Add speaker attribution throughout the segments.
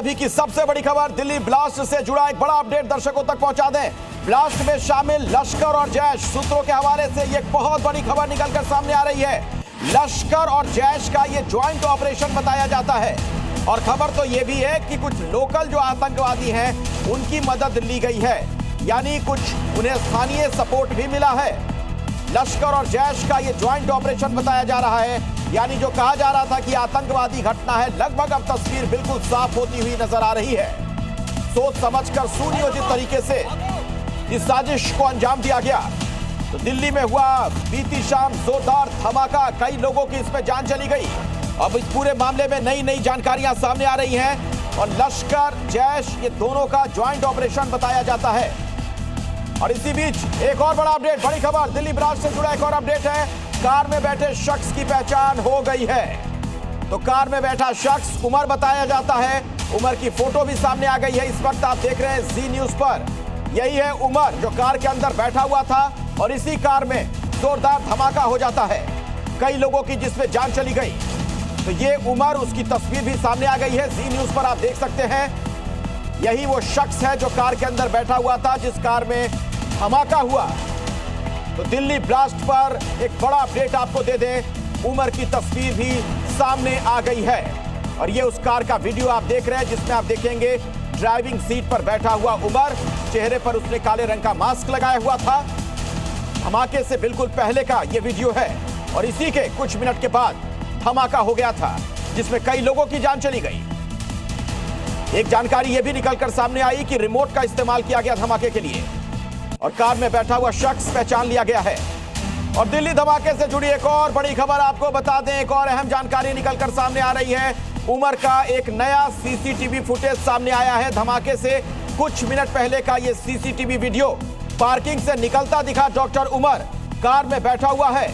Speaker 1: अभी की सबसे बड़ी खबर दिल्ली ब्लास्ट से जुड़ा एक बड़ा अपडेट दर्शकों तक पहुंचा दें। ब्लास्ट में शामिल लश्कर और जैश सूत्रों के हवाले से ये बहुत बड़ी खबर निकलकर सामने आ रही है। लश्कर और जैश का ये ज्वाइंट ऑपरेशन बताया जाता है और खबर तो ये भी है कि कुछ लोकल जो आतंकवादी हैं उनकी मदद ली गई है, यानी कुछ उन्हें स्थानीय सपोर्ट भी मिला है। लश्कर और जैश का ये ज्वाइंट ऑपरेशन बताया जा रहा है, यानी जो कहा जा रहा था कि आतंकवादी घटना है, लगभग अब तस्वीर बिल्कुल साफ होती हुई नजर आ रही है। सोच समझकर सुनियोजित तरीके से इस साजिश को अंजाम दिया गया। तो दिल्ली में हुआ बीती शाम जोरदार धमाका, कई लोगों की इसमें जान चली गई। अब इस पूरे मामले में नई नई जानकारियां सामने आ रही हैं और लश्कर जैश ये दोनों का ज्वाइंट ऑपरेशन बताया जाता है। और इसी बीच एक और बड़ा अपडेट, बड़ी खबर दिल्ली ब्लास्ट से जुड़ा एक और अपडेट है। कार में बैठे शख्स की पहचान हो गई है। तो कार में बैठा शख्स उमर बताया जाता है। उमर की फोटो भी सामने आ गई है। इस वक्त आप देख रहे हैं जी न्यूज पर। यही है उमर जो कार के अंदर बैठा हुआ था और इसी कार में जोरदार धमाका हो जाता है, कई लोगों की जिसमें जान चली गई। तो ये उमर, उसकी तस्वीर भी सामने आ गई है, जी न्यूज पर आप देख सकते हैं। यही वो शख्स है जो कार के अंदर बैठा हुआ था जिस कार में धमाका हुआ। तो दिल्ली ब्लास्ट पर एक बड़ा अपडेट आपको दे दें, उमर की तस्वीर भी सामने आ गई है और ये उस कार का वीडियो आप देख रहे हैं जिसमें आप देखेंगे ड्राइविंग सीट पर बैठा हुआ उमर, चेहरे पर उसने काले रंग का मास्क लगाया हुआ था। धमाके से बिल्कुल पहले का ये वीडियो है और इसी के कुछ मिनट के बाद धमाका हो गया था जिसमें कई लोगों की जान चली गई। एक जानकारी यह भी निकलकर सामने आई कि रिमोट का इस्तेमाल किया गया धमाके के लिए और कार में बैठा हुआ शख्स पहचान लिया गया है। और दिल्ली धमाके से जुड़ी एक और बड़ी खबर आपको बता दें, एक और अहम जानकारी निकलकर सामने आ रही है। उमर का एक नया सीसीटीवी फुटेज सामने आया है। धमाके से कुछ मिनट पहले का ये सीसीटीवी वीडियो, पार्किंग से निकलता दिखा डॉक्टर उमर, कार में बैठा हुआ है।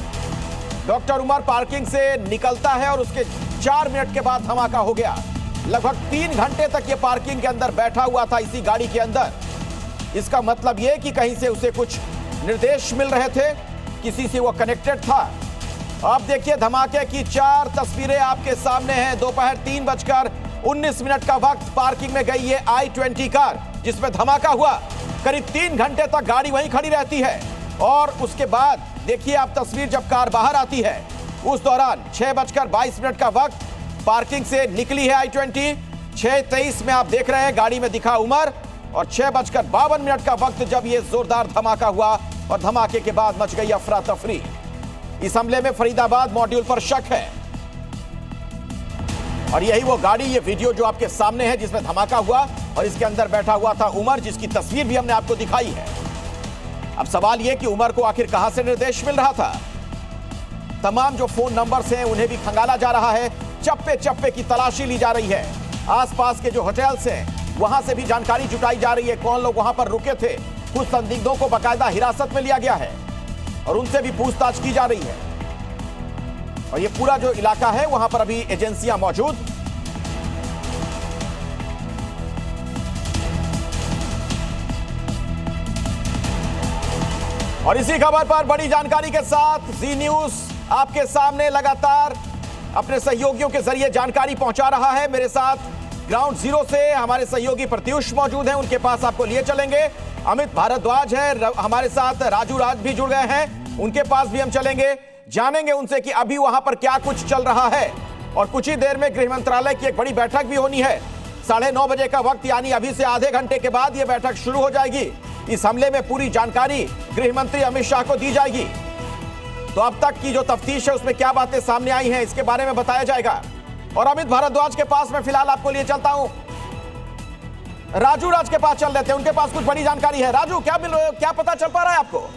Speaker 1: डॉक्टर उमर पार्किंग से निकलता है और उसके 4 मिनट के बाद धमाका हो गया। लगभग 3 घंटे तक ये पार्किंग के अंदर बैठा हुआ था, इसी गाड़ी के अंदर। इसका मतलब यह कि कहीं से उसे कुछ निर्देश मिल रहे थे, किसी से वो कनेक्टेड था। अब देखिए धमाके की 4 तस्वीरें आपके सामने हैं। दोपहर 3:19 का वक्त, पार्किंग में गई ये i20 कार जिसमें धमाका हुआ। करीब 3 घंटे तक गाड़ी वहीं खड़ी रहती है और उसके बाद देखिए आप तस्वीर, जब कार बाहर आती है उस दौरान 6:22 का वक्त, पार्किंग से निकली है i20। 6:23 में आप देख रहे हैं गाड़ी में दिखा उमर और 6:52 का वक्त जब ये जोरदार धमाका हुआ और धमाके के बाद मच गई अफरा तफरी। इस हमले में फरीदाबाद मॉड्यूल पर शक है और यही वो गाड़ी, ये वीडियो जो आपके सामने है जिसमें धमाका हुआ और इसके अंदर बैठा हुआ था उमर, जिसकी तस्वीर भी हमने आपको दिखाई है। अब सवाल यह कि उमर को आखिर कहां से निर्देश मिल रहा था। तमाम जो फोन नंबर्स हैं उन्हें भी खंगाला जा रहा है, चप्पे चप्पे की तलाशी ली जा रही है। आसपास के जो होटल्स हैं वहां से भी जानकारी जुटाई जा रही है, कौन लोग वहां पर रुके थे। कुछ संदिग्धों को बाकायदा हिरासत में लिया गया है और उनसे भी पूछताछ की जा रही है। और ये पूरा जो इलाका है वहां पर अभी एजेंसियां मौजूद। और इसी खबर पर बड़ी जानकारी के साथ जी न्यूज आपके सामने लगातार अपने सहयोगियों के जरिए जानकारी पहुंचा रहा है। मेरे साथ ग्राउंड जीरो से हमारे सहयोगी प्रत्युष मौजूद हैं, उनके पास आपको लिए चलेंगे। अमित भारद्वाज है हमारे साथ, राजू राज भी जुड़ गए हैं, उनके पास भी हम चलेंगे, जानेंगे उनसे कि अभी वहां पर क्या कुछ चल रहा है। और कुछ ही देर में गृह मंत्रालय की एक बड़ी बैठक भी होनी है, 9:30 बजे का वक्त, यानी अभी से आधे घंटे के बाद यह बैठक शुरू हो जाएगी। इस हमले में पूरी जानकारी गृह मंत्री अमित शाह को दी जाएगी। तो अब तक की जो तफ्तीश है उसमें क्या बातें सामने आई हैं इसके बारे में बताया जाएगा। और अमित भारद्वाज के पास मैं फिलहाल आपको लिए चलता हूं, राजू राज के पास चल लेते हैं, उनके पास कुछ बड़ी जानकारी है। राजू, क्या पता चल पा रहा है आपको?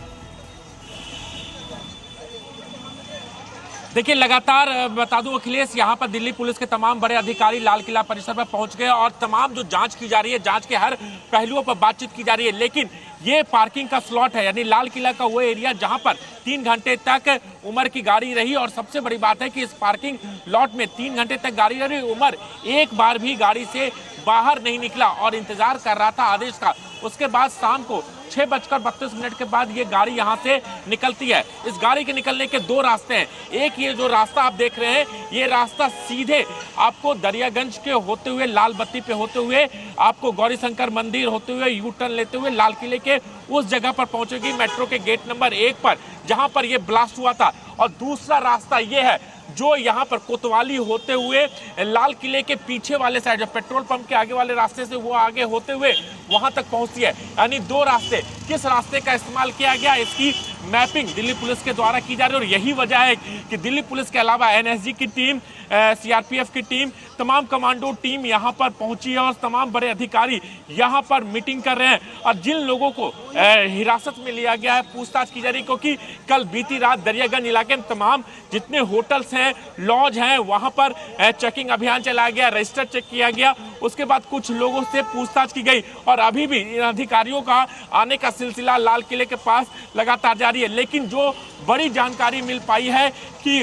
Speaker 2: देखिए, लगातार बता दूं अखिलेश, यहाँ पर दिल्ली पुलिस के तमाम बड़े अधिकारी लाल किला परिसर पर पहुंच गए और तमाम जो जांच की जा रही है, जांच के हर पहलुओं पर बातचीत की जा रही है। लेकिन ये पार्किंग का स्लॉट है, यानी लाल किला का वो एरिया जहां पर 3 घंटे तक उमर की गाड़ी रही। और सबसे बड़ी बात है कि इस पार्किंग लॉट में 3 घंटे तक गाड़ी रही, उमर एक बार भी गाड़ी से बाहर नहीं निकला और इंतजार कर रहा था आदेश का। उसके बाद शाम को 6:32 के बाद ये गाड़ी यहाँ से निकलती है। इस गाड़ी के निकलने के दो रास्ते हैं। एक ये जो रास्ता आप देख रहे हैं, ये रास्ता सीधे आपको दरियागंज के होते हुए, लाल बत्ती पे होते हुए, आपको गौरी शंकर मंदिर होते हुए, यू टर्न लेते हुए लाल किले के उस जगह पर पहुंचेगी, मेट्रो के गेट नंबर 1 पर, जहां पर यह ब्लास्ट हुआ था। और दूसरा रास्ता ये है जो यहाँ पर कोतवाली होते हुए लाल किले के पीछे वाले साइड, जो पेट्रोल पंप के आगे वाले रास्ते से वो आगे होते हुए वहां तक पहुंचती है। यानी दो रास्ते, किस रास्ते का इस्तेमाल किया गया, इसकी मैपिंग दिल्ली पुलिस के द्वारा की जा रही है। और यही वजह है कि दिल्ली पुलिस के अलावा एनएसजी की टीम, सीआरपीएफ की टीम, तमाम कमांडो टीम यहाँ पर पहुंची है और तमाम बड़े अधिकारी यहाँ पर मीटिंग कर रहे हैं। और जिन लोगों को हिरासत में लिया गया है, पूछताछ की जा रही है, क्योंकि कल बीती रात दरियागंज इलाके में तमाम जितने होटल्स हैं, लॉज हैं, वहां पर चेकिंग अभियान चलाया गया, रजिस्टर चेक किया गया। उसके बाद कुछ लोगों से पूछताछ की गई और अभी भी इन अधिकारियों का आने का सिलसिला लाल किले के पास लगातार जारी है। लेकिन जो बड़ी जानकारी मिल पाई है कि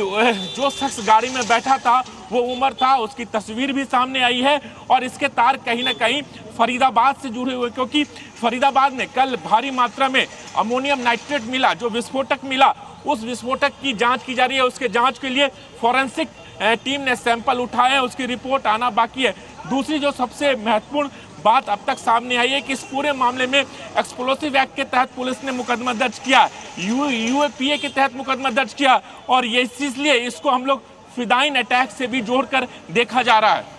Speaker 2: जो शख्स गाड़ी में बैठा था वो उमर था, उसकी तस्वीर भी सामने आई है और इसके तार कहीं ना कहीं फरीदाबाद से जुड़े हुए, क्योंकि फरीदाबाद में कल भारी मात्रा में अमोनियम नाइट्रेट मिला, जो विस्फोटक मिला, उस विस्फोटक की जांच की जा रही है। उसके जांच के लिए फॉरेंसिक टीम ने सैंपल उठाए हैं, उसकी रिपोर्ट आना बाकी है। दूसरी जो सबसे महत्वपूर्ण बात अब तक सामने आई है कि इस पूरे मामले में एक्सप्लोसिव एक्ट के तहत पुलिस ने मुकदमा दर्ज किया, यूएपीए के तहत मुकदमा दर्ज किया और ये इसलिए इसको हम लोग फिदाइन अटैक से भी जोड़कर देखा जा रहा है।